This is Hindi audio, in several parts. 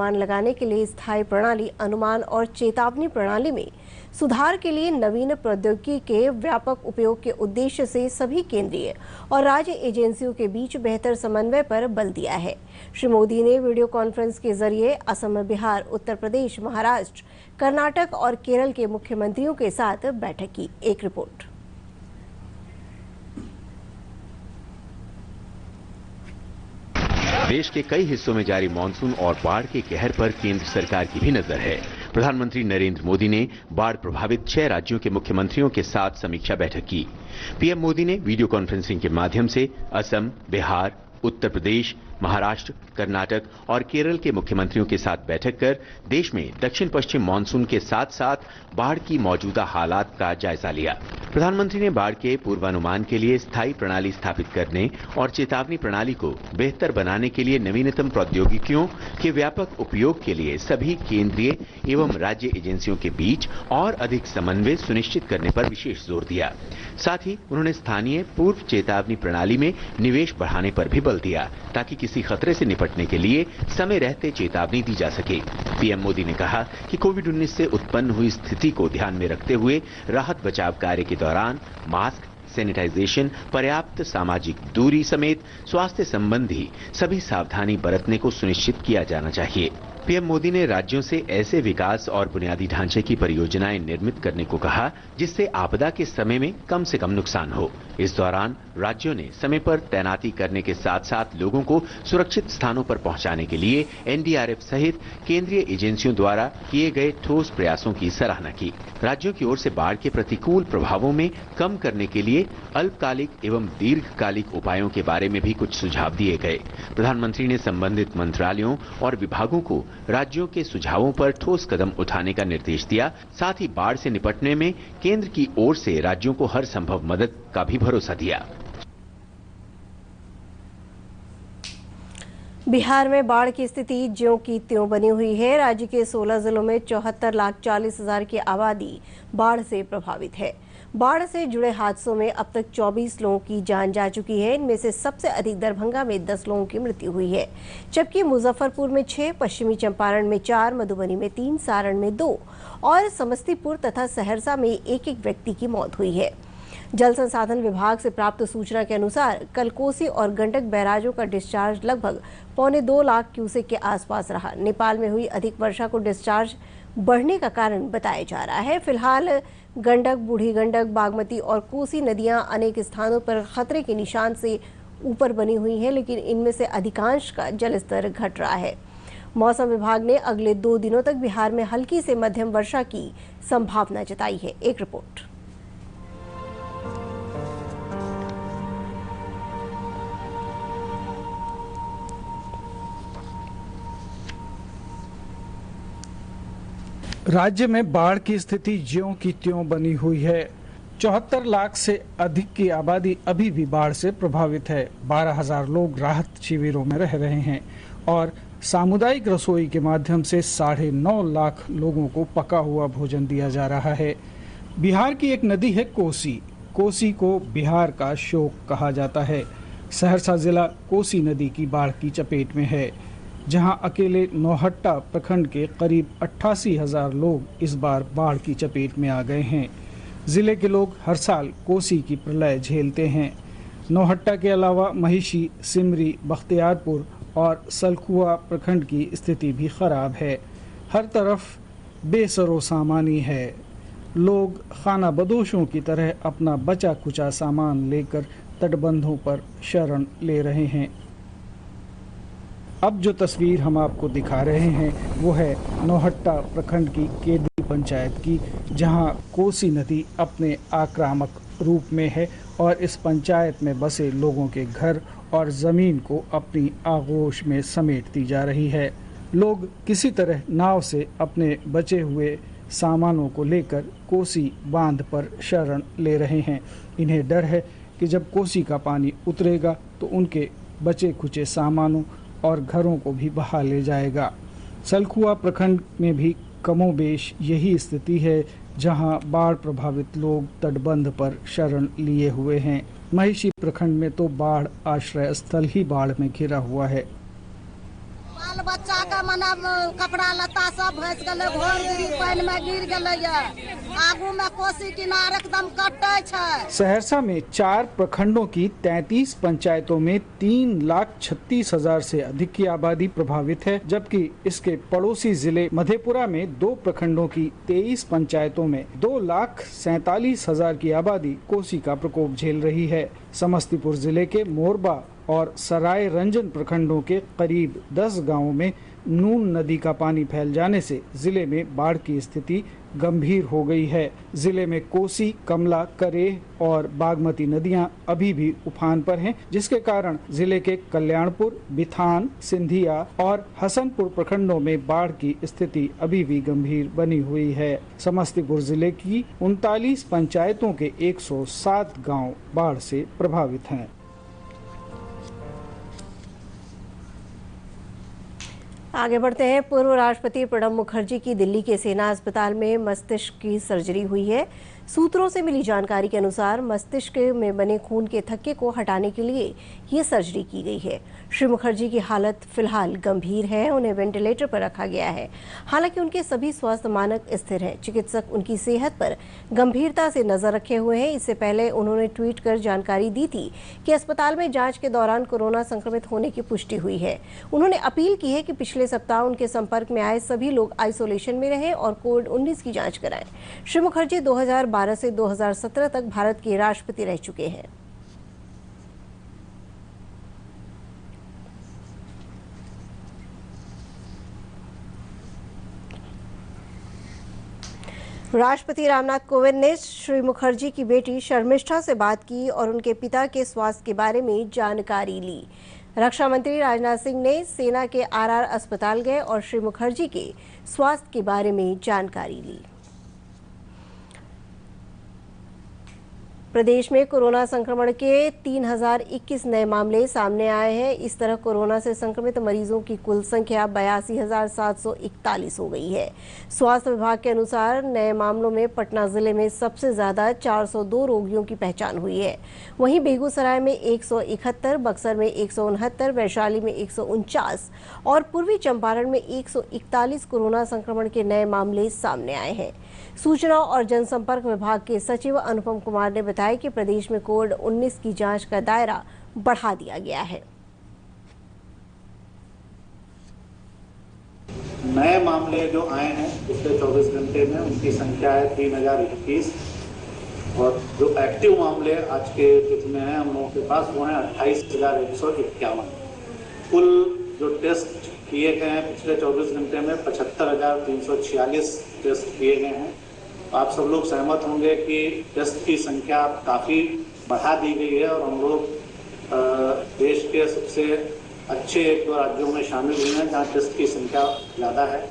अनुमान लगाने के लिए स्थायी प्रणाली, अनुमान और चेतावनी प्रणाली में सुधार के लिए नवीन प्रौद्योगिकी के व्यापक उपयोग के उद्देश्य से सभी केंद्रीय और राज्य एजेंसियों के बीच बेहतर समन्वय पर बल दिया है। श्री मोदी ने वीडियो कॉन्फ्रेंस के जरिए असम, बिहार, उत्तर प्रदेश, महाराष्ट्र, कर्नाटक और केरल के मुख्यमंत्रियों के साथ बैठक की। एक रिपोर्ट। देश के कई हिस्सों में जारी मानसून और बाढ़ के कहर पर केंद्र सरकार की भी नजर है। प्रधानमंत्री नरेंद्र मोदी ने बाढ़ प्रभावित 6 राज्यों के मुख्यमंत्रियों के साथ समीक्षा बैठक की। पीएम मोदी ने वीडियो कॉन्फ्रेंसिंग के माध्यम से असम, बिहार, उत्तर प्रदेश, महाराष्ट्र, कर्नाटक और केरल के मुख्यमंत्रियों के साथ बैठक कर देश में दक्षिण पश्चिम मानसून के साथ साथ बाढ़ की मौजूदा हालात का जायजा लिया। प्रधानमंत्री ने बाढ़ के पूर्वानुमान के लिए स्थायी प्रणाली स्थापित करने और चेतावनी प्रणाली को बेहतर बनाने के लिए नवीनतम प्रौद्योगिकियों के व्यापक उपयोग के लिए सभी केंद्रीय एवं राज्य एजेंसियों के बीच और अधिक समन्वय सुनिश्चित करने पर विशेष जोर दिया। साथ ही उन्होंने स्थानीय पूर्व चेतावनी प्रणाली में निवेश बढ़ाने पर भी बल दिया ताकि किसी खतरे से निपटने के लिए समय रहते चेतावनी दी जा सके। पीएम मोदी ने कहा कि कोविड-19 से उत्पन्न हुई स्थिति को ध्यान में रखते हुए राहत बचाव कार्य के दौरान मास्क, सैनिटाइजेशन, पर्याप्त सामाजिक दूरी समेत स्वास्थ्य संबंधी सभी सावधानी बरतने को सुनिश्चित किया जाना चाहिए। पीएम मोदी ने राज्यों से ऐसे विकास और बुनियादी ढांचे की परियोजनाएं निर्मित करने को कहा जिससे आपदा के समय में कम से कम नुकसान हो। इस दौरान राज्यों ने समय पर तैनाती करने के साथ साथ लोगों को सुरक्षित स्थानों पर पहुंचाने के लिए एनडीआरएफ सहित केंद्रीय एजेंसियों द्वारा किए गए ठोस प्रयासों की सराहना की। राज्यों की ओर से बाढ़ के प्रतिकूल प्रभावों में कम करने के लिए अल्पकालिक एवं दीर्घकालिक उपायों के बारे में भी कुछ सुझाव दिए गए। प्रधानमंत्री ने संबंधित मंत्रालयों और विभागों को राज्यों के सुझावों पर ठोस कदम उठाने का निर्देश दिया। साथ ही बाढ़ से निपटने में केंद्र की ओर से राज्यों को हर संभव मदद का भी भरोसा दिया। बिहार में बाढ़ की स्थिति ज्यों की त्यों बनी हुई है। राज्य के 16 जिलों में 74,40,000 की आबादी बाढ़ से प्रभावित है। बाढ़ से जुड़े हादसों में अब तक 24 लोगों की जान जा चुकी है। इनमें से सबसे अधिक दरभंगा में 10 लोगों की मृत्यु हुई है, जबकि मुजफ्फरपुर में 6, पश्चिमी चंपारण में 4, मधुबनी में 3, सारण में 2 और समस्तीपुर तथा सहरसा में 1-1 व्यक्ति की मौत हुई है। जल संसाधन विभाग से प्राप्त सूचना के अनुसार कल कोसी और गंडक बैराजों का डिस्चार्ज लगभग 1.25 लाख क्यूसेक के आसपास रहा। नेपाल में हुई अधिक वर्षा को डिस्चार्ज बढ़ने का कारण बताया जा रहा है। फिलहाल गंडक, बूढ़ी गंडक, बागमती और कोसी नदियां अनेक स्थानों पर खतरे के निशान से ऊपर बनी हुई हैं, लेकिन इनमें से अधिकांश का जलस्तर घट रहा है। मौसम विभाग ने अगले 2 दिनों तक बिहार में हल्की से मध्यम वर्षा की संभावना जताई है। एक रिपोर्ट। राज्य में बाढ़ की स्थिति ज्यों की त्यों बनी हुई है। 74 लाख से अधिक की आबादी अभी भी बाढ़ से प्रभावित है। 12,000 लोग राहत शिविरों में रह रहे हैं और सामुदायिक रसोई के माध्यम से 9.5 लाख लोगों को पका हुआ भोजन दिया जा रहा है। बिहार की एक नदी है कोसी। कोसी को बिहार का शोक कहा जाता है। सहरसा जिला कोसी नदी की बाढ़ की चपेट में है, जहां अकेले नौहट्टा प्रखंड के करीब 88,000 लोग इस बार बाढ़ की चपेट में आ गए हैं। जिले के लोग हर साल कोसी की प्रलय झेलते हैं। नौहट्टा के अलावा महिषी, सिमरी, बख्तियारपुर और सलखुआ प्रखंड की स्थिति भी खराब है। हर तरफ बेसरो सामानी है। लोग खाना बदोशों की तरह अपना बचा कुचा सामान लेकर तटबंधों पर शरण ले रहे हैं। अब जो तस्वीर हम आपको दिखा रहे हैं वो है नौहट्टा प्रखंड की केदी पंचायत की, जहां कोसी नदी अपने आक्रामक रूप में है और इस पंचायत में बसे लोगों के घर और ज़मीन को अपनी आगोश में समेटती जा रही है। लोग किसी तरह नाव से अपने बचे हुए सामानों को लेकर कोसी बांध पर शरण ले रहे हैं। इन्हें डर है कि जब कोसी का पानी उतरेगा तो उनके बचे खुचे सामानों और घरों को भी बहा ले जाएगा। सलखुआ प्रखंड में भी कमोबेश यही स्थिति है, जहां बाढ़ प्रभावित लोग तटबंध पर शरण लिए हुए हैं। महिषी प्रखंड में तो बाढ़ आश्रय स्थल ही बाढ़ में घिरा हुआ है। बाल बच्चा का मना कपड़ा लत्ता सब भस गले, घर गिरी पानी में गिर गले, आगू में कोसी किनारे एकदम कटे छै। सहरसा में 4 प्रखंडों की 33 पंचायतों में 3,36,000 से अधिक की आबादी प्रभावित है, जबकि इसके पड़ोसी जिले मधेपुरा में 2 प्रखंडों की 23 पंचायतों में 2,47,000 की आबादी कोसी का प्रकोप झेल रही है। समस्तीपुर जिले के मोरबा और सराय रंजन प्रखंडों के करीब 10 गांवों में नून नदी का पानी फैल जाने से जिले में बाढ़ की स्थिति गंभीर हो गई है। जिले में कोसी, कमला, करेह और बागमती नदियां अभी भी उफान पर हैं, जिसके कारण जिले के कल्याणपुर, बिथान, सिंधिया और हसनपुर प्रखंडों में बाढ़ की स्थिति अभी भी गंभीर बनी हुई है। समस्तीपुर जिले की 39 पंचायतों के 107 गांव बाढ़ से प्रभावित हैं। आगे बढ़ते हैं। पूर्व राष्ट्रपति प्रणब मुखर्जी की दिल्ली के सेना अस्पताल में मस्तिष्क की सर्जरी हुई है। सूत्रों से मिली जानकारी के अनुसार मस्तिष्क में बने खून के थक्के को हटाने के लिए ये सर्जरी की गई है। श्री मुखर्जी की हालत फिलहाल गंभीर है, उन्हें वेंटिलेटर पर रखा गया है। हालांकि उनके सभी स्वास्थ्य मानक स्थिर हैं। चिकित्सक उनकी सेहत पर गंभीरता से नजर रखे हुए हैं। इससे पहले उन्होंने ट्वीट कर जानकारी दी थी कि अस्पताल में जांच के दौरान कोरोना संक्रमित होने की पुष्टि हुई है। उन्होंने अपील की है कि पिछले सप्ताह उनके संपर्क में आए सभी लोग आइसोलेशन में रहें और कोविड-19 की जांच कराएं। श्री मुखर्जी 2012 से 2017 तक भारत के राष्ट्रपति रह चुके हैं। राष्ट्रपति रामनाथ कोविंद ने श्री मुखर्जी की बेटी शर्मिष्ठा से बात की और उनके पिता के स्वास्थ्य के बारे में जानकारी ली। रक्षा मंत्री राजनाथ सिंह ने सेना के आरआर अस्पताल गए और श्री मुखर्जी के स्वास्थ्य के बारे में जानकारी ली। प्रदेश में कोरोना संक्रमण के 3021 नए मामले सामने आए हैं। इस तरह कोरोना से संक्रमित मरीजों की कुल संख्या 82,741 हो गई है। स्वास्थ्य विभाग के अनुसार नए मामलों में पटना जिले में सबसे ज्यादा 402 रोगियों की पहचान हुई है। वहीं बेगूसराय में 171, बक्सर में 169, वैशाली में 149 और पूर्वी चंपारण में 141 कोरोना संक्रमण के नए मामले सामने आए हैं। सूचना और जनसंपर्क विभाग के सचिव अनुपम कुमार ने बताया कि प्रदेश में कोविड-19 की जांच का दायरा बढ़ा दिया गया है। नए मामले जो आए हैं पिछले 24 घंटे में उनकी संख्या है 3021 और जो एक्टिव मामले आज के तिथि में हैं हम लोगों के पास वो हैं 28,151। कुल जो टेस्ट किए गए हैं पिछले 24 घंटे में 75,346 टेस्ट किए गए हैं। आप सब लोग सहमत होंगे कि टेस्ट की संख्या काफ़ी बढ़ा दी गई है और हम लोग देश के सबसे अच्छे 1-2 राज्यों में शामिल हुए हैं जहाँ टेस्ट की संख्या ज़्यादा है।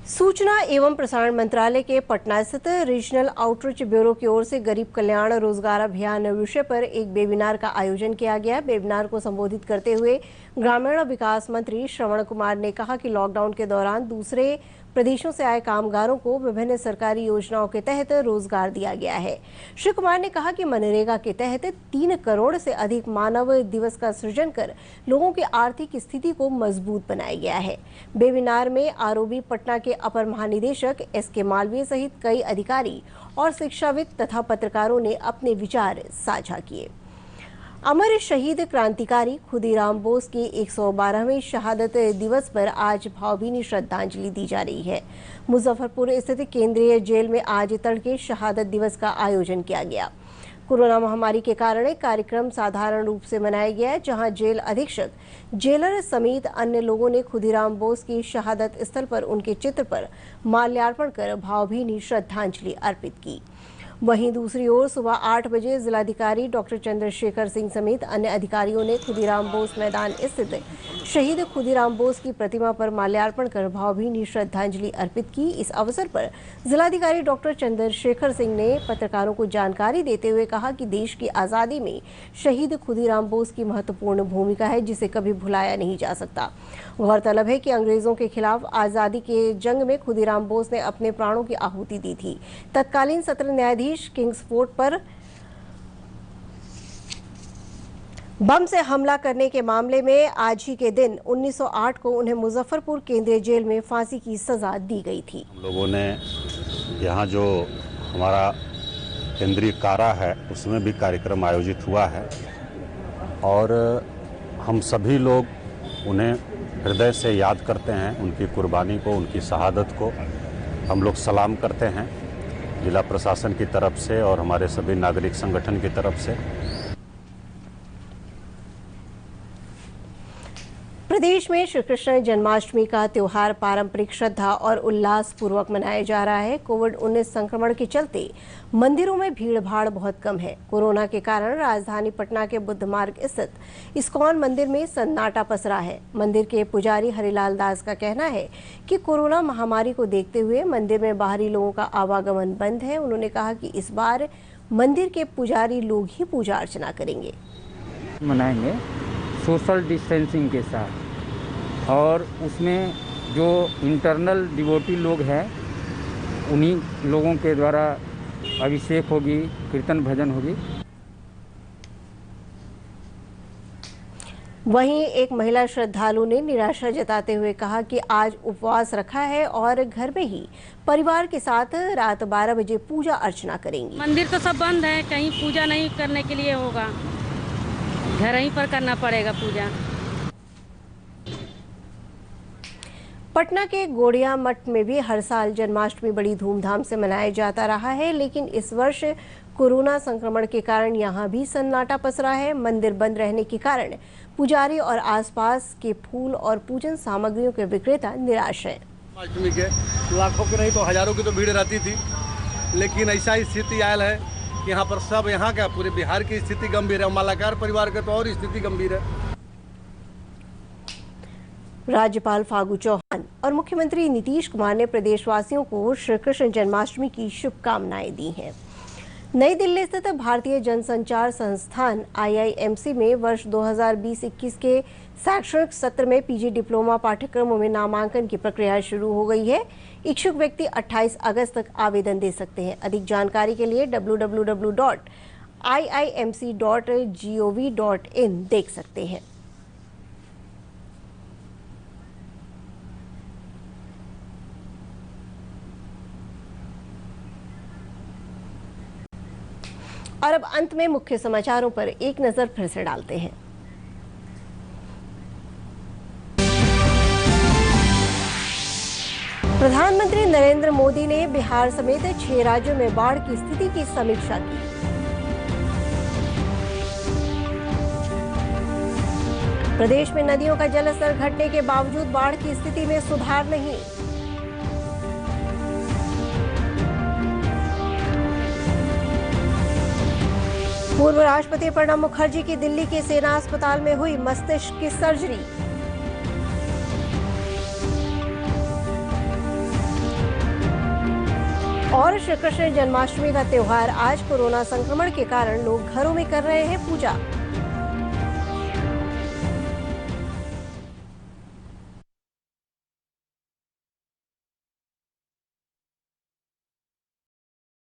सूचना एवं प्रसारण मंत्रालय के पटना स्थित रीजनल आउटरीच ब्यूरो की ओर से गरीब कल्याण रोजगार अभियान विषय पर एक वेबिनार का आयोजन किया गया। वेबिनार को संबोधित करते हुए ग्रामीण विकास मंत्री श्रवण कुमार ने कहा कि लॉकडाउन के दौरान दूसरे प्रदेशों से आए कामगारों को विभिन्न सरकारी योजनाओं के तहत रोजगार दिया गया है। श्री कुमार ने कहा कि मनरेगा के तहत 3 करोड़ से अधिक मानव दिवस का सृजन कर लोगों की आर्थिक स्थिति को मजबूत बनाया गया है। वेबिनार में आरओबी पटना के अपर महानिदेशक एसके मालवीय सहित कई अधिकारी और शिक्षाविद तथा पत्रकारों ने अपने विचार साझा किए। अमर शहीद क्रांतिकारी खुदीराम बोस की 112वें शहादत दिवस पर आज भावभीनी श्रद्धांजलि दी जा रही है। मुजफ्फरपुर स्थित केंद्रीय जेल में आज तड़के शहादत दिवस का आयोजन किया गया। कोरोना महामारी के कारण कार्यक्रम साधारण रूप से मनाया गया, जहां जेल अधीक्षक, जेलर समेत अन्य लोगों ने खुदीराम बोस की शहादत स्थल पर उनके चित्र पर माल्यार्पण कर भावभीनी श्रद्धांजलि अर्पित की। वहीं दूसरी ओर सुबह 8 बजे जिलाधिकारी डॉक्टर चंद्रशेखर सिंह समेत अन्य अधिकारियों ने खुदीराम बोस मैदान स्थित शहीद खुदीराम बोस की प्रतिमा पर माल्यार्पण कर भावभीनी श्रद्धांजलि अर्पित की। इस अवसर पर जिलाधिकारी डॉक्टर चंद्रशेखर सिंह ने पत्रकारों को जानकारी देते हुए कहा कि देश की आज़ादी में शहीद खुदीराम बोस की महत्वपूर्ण भूमिका है, जिसे कभी भुलाया नहीं जा सकता। गौरतलब है कि अंग्रेजों के खिलाफ आज़ादी के जंग में खुदीराम बोस ने अपने प्राणों की आहुति दी थी। तत्कालीन सत्र न्यायाधीश किंग्सफोर्ड पर बम से हमला करने के मामले में आज ही के दिन 1908 को उन्हें मुजफ्फरपुर केंद्रीय जेल में फांसी की सजा दी गई थी। हम लोगों ने यहाँ जो हमारा केंद्रीय कारा है उसमें भी कार्यक्रम आयोजित हुआ है और हम सभी लोग उन्हें हृदय से याद करते हैं। उनकी कुर्बानी को, उनकी शहादत को हम लोग सलाम करते हैं जिला प्रशासन की तरफ से और हमारे सभी नागरिक संगठन की तरफ से। प्रदेश में श्री कृष्ण जन्माष्टमी का त्योहार पारंपरिक श्रद्धा और उल्लास पूर्वक मनाया जा रहा है। कोविड-19 संक्रमण के चलते मंदिरों में भीड़ भाड़ बहुत कम है। कोरोना के कारण राजधानी पटना के बुद्ध मार्ग स्थित इस्कॉन मंदिर में सन्नाटा पसरा है। मंदिर के पुजारी हरिलाल दास का कहना है कि कोरोना महामारी को देखते हुए मंदिर में बाहरी लोगों का आवागमन बंद है। उन्होंने कहा कि इस बार मंदिर के पुजारी लोग ही पूजा अर्चना करेंगे। मनाएंगे सोशल डिस्टेंसिंग के साथ और उसमें जो इंटरनल डिवोटी लोग हैं उन्हीं लोगों के द्वारा अभिषेक होगी, कीर्तन भजन होगी। वहीं एक महिला श्रद्धालु ने निराशा जताते हुए कहा कि आज उपवास रखा है और घर में ही परिवार के साथ रात 12 बजे पूजा अर्चना करेंगी। मंदिर तो सब बंद है, कहीं पूजा नहीं करने के लिए होगा, घर ही पर करना पड़ेगा पूजा। पटना के गोड़िया मठ में भी हर साल जन्माष्टमी बड़ी धूमधाम से मनाया जाता रहा है, लेकिन इस वर्ष कोरोना संक्रमण के कारण यहां भी सन्नाटा पसरा है। मंदिर बंद रहने के कारण पुजारी और आसपास के फूल और पूजन सामग्रियों के विक्रेता निराश हैं। जन्माष्टमी के लाखों की नहीं तो हजारों की तो भीड़ रहती थी, लेकिन ऐसा स्थिति आयल है कि यहाँ पर सब यहाँ का पूरे बिहार की स्थिति गंभीर है। मालाकार परिवार का तो और स्थिति गंभीर है। राज्यपाल फागू चौहान और मुख्यमंत्री नीतीश कुमार ने प्रदेशवासियों को श्री कृष्ण जन्माष्टमी की शुभकामनाएं दी हैं। नई दिल्ली स्थित भारतीय जनसंचार संस्थान IIMC में वर्ष 2020-21 के शैक्षणिक सत्र में PG डिप्लोमा पाठ्यक्रमों में नामांकन की प्रक्रिया शुरू हो गई है। इच्छुक व्यक्ति 28 अगस्त तक आवेदन दे सकते हैं। अधिक जानकारी के लिए www.iimc.gov.in देख सकते हैं। और अब अंत में मुख्य समाचारों पर एक नजर फिर से डालते हैं। प्रधानमंत्री नरेंद्र मोदी ने बिहार समेत 6 राज्यों में बाढ़ की स्थिति की समीक्षा की। प्रदेश में नदियों का जलस्तर घटने के बावजूद बाढ़ की स्थिति में सुधार नहीं। पूर्व राष्ट्रपति प्रणब मुखर्जी की दिल्ली के सेना अस्पताल में हुई मस्तिष्क की सर्जरी। और श्री कृष्ण जन्माष्टमी का त्योहार आज कोरोना संक्रमण के कारण लोग घरों में कर रहे हैं पूजा।